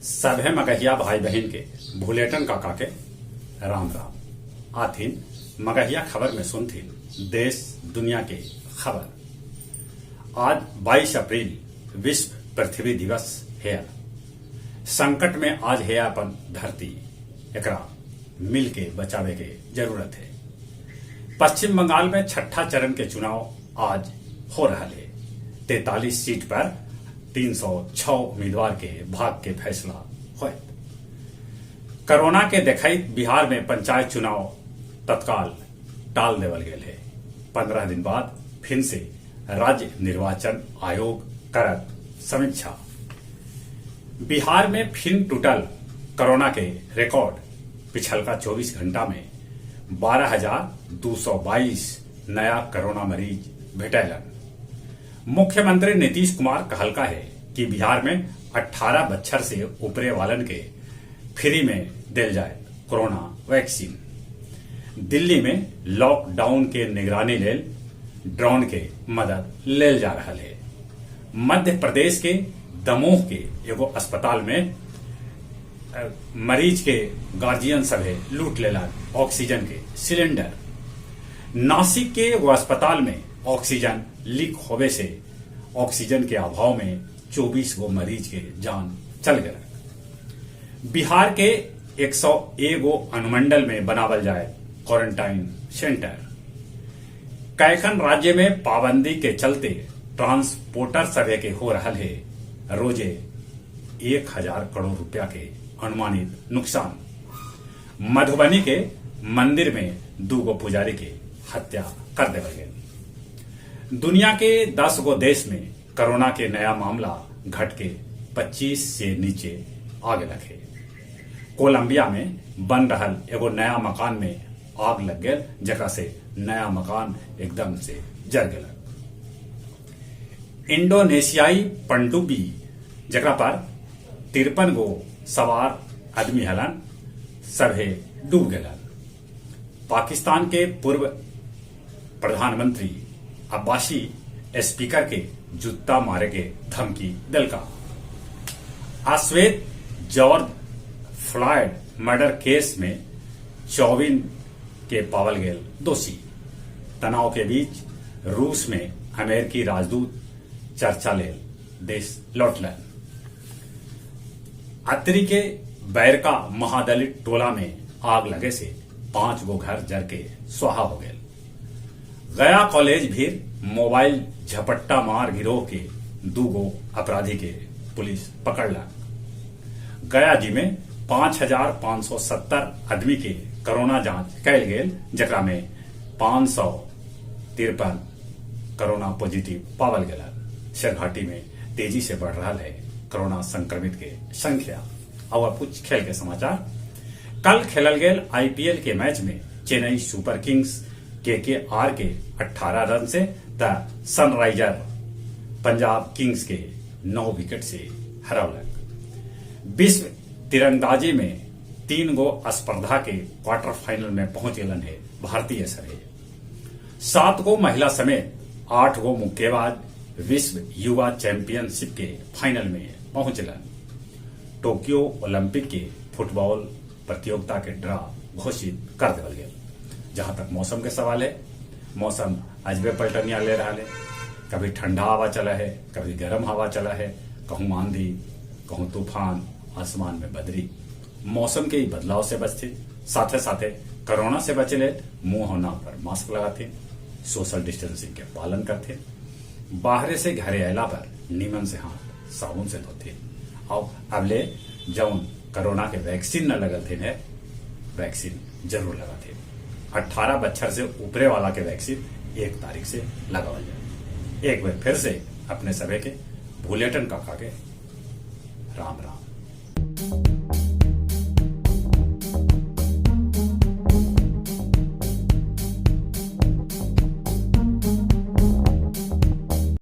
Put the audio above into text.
सभे मगहिया भाई बहन के भूलेटन काका के राम राम आथिन मगहिया खबर में सुनथिन देश दुनिया के खबर। आज 22 अप्रैल विश्व पृथ्वी दिवस है। संकट में आज है अपन धरती, एकरा मिल के बचावे के जरूरत है। पश्चिम बंगाल में छठा चरण के चुनाव आज हो रहा है। 43 सीट पर 306 उम्मीदवार के भाग के फैसला हुए। कोरोना के देखैत बिहार में पंचायत चुनाव तत्काल टाल देवल गेल है। 15 दिन बाद फिर से राज्य निर्वाचन आयोग करत समीक्षा। बिहार में फिर टूटल कोरोना के रिकॉर्ड। पिछलका 24 घंटा में 12,222 नया कोरोना मरीज भेटैलन। मुख्यमंत्री नीतीश कुमार कहलका है कि बिहार में 18 बच्चर से ऊपरे वालन के फ्री में दिल जाए कोरोना वैक्सीन। दिल्ली में लॉकडाउन के निगरानी लेल ड्रोन के मदद लेल जा रहा है। मध्य प्रदेश के दमोह के एगो अस्पताल में मरीज के गार्जियन सभे लूट लेला ऑक्सीजन के सिलेंडर। नासिक के एगो अस्पताल में ऑक्सीजन लीक होवे से ऑक्सीजन के अभाव में 24 गो मरीज के जान चल गए। बिहार के 101 गो अनुमंडल में बनावल जाए क्वारंटाइन सेंटर। कैखन राज्य में पाबंदी के चलते ट्रांसपोर्टर सभे के हो रहा है रोजे 1,000 करोड़ रुपया के अनुमानित नुकसान। मधुबनी के मंदिर में 2 गो पुजारी के हत्या कर देवल गई। दुनिया के 10 गो देश में कोरोना के नया मामला घट के 25 से नीचे आगे लगे। कोलंबिया में बन रहल एगो नया मकान में आग लग गए, जकरा से नया मकान एकदम से जल गया। इंडोनेशियाई पनडुब्बी जकरा पर 53 गो सवार आदमी हलन, सभे डूब गए। पाकिस्तान के पूर्व प्रधानमंत्री अब्बासी स्पीकर के जूता मारे के धमकी दिलका। अश्वेत जॉर्ज फ्लॉयड मर्डर केस में 24 के पावल गेल दोषी। तनाव के बीच रूस में अमेरिकी राजदूत चर्चा लेल देश लौटलन। अत्तरी के बैरका महादलित टोला में आग लगे से 5 गो घर जर के स्वाहा हो गए। गया कॉलेज भी मोबाइल झपट्टा मार गिरोह के 2 गो अपराधी के पुलिस पकड़ला। गया जी में 5,570 आदमी के कोरोना जांच कैल गेल, जकरा में 553 कोरोना पॉजिटिव पावल गेल। शेरघाटी में तेजी से बढ़ रहा है कोरोना संक्रमित के संख्या। अब कुछ खेल के समाचार। कल खेलल गेल आईपीएल के मैच में चेन्नई सुपर किंग्स केकेआर के 18 रन से द सनराइजर पंजाब किंग्स के 9 विकेट से हरौलक। विश्व तीरंदाजी में 3 गो स्पर्धा के क्वार्टर फाइनल में पहुंच गलन है भारतीय सभे। 7 गो महिला समेत 8 गो मुक्केबाज विश्व युवा चैंपियनशिप के फाइनल में पहुंचलन। टोक्यो ओलंपिक के फुटबॉल प्रतियोगिता के ड्रा घोषित कर देवल गया। जहां तक मौसम के सवाल है, मौसम अजबे पलटनिया ले रहा है। कभी ठंडा हवा चला है, कभी गर्म हवा चला है, कहूं आंधी, कहूं तूफान, आसमान में बदरी। मौसम के बदलाव से बचते, साथे साथे कोरोना से बचे ले मुंह और नाक पर मास्क लगाते, सोशल डिस्टेंसिंग के पालन करते, बाहर से घरे अला पर नीमन से हाथ साबुन से धोते। और अब ले जौन कोरोना के वैक्सीन न लगल थे ने वैक्सीन जरूर लगाते। 18 बच्चर से ऊपरे वाला के वैक्सीन 1 तारीख से लगावल जाए। एक बार फिर से अपने सभी के भूलेटन काका के राम राम।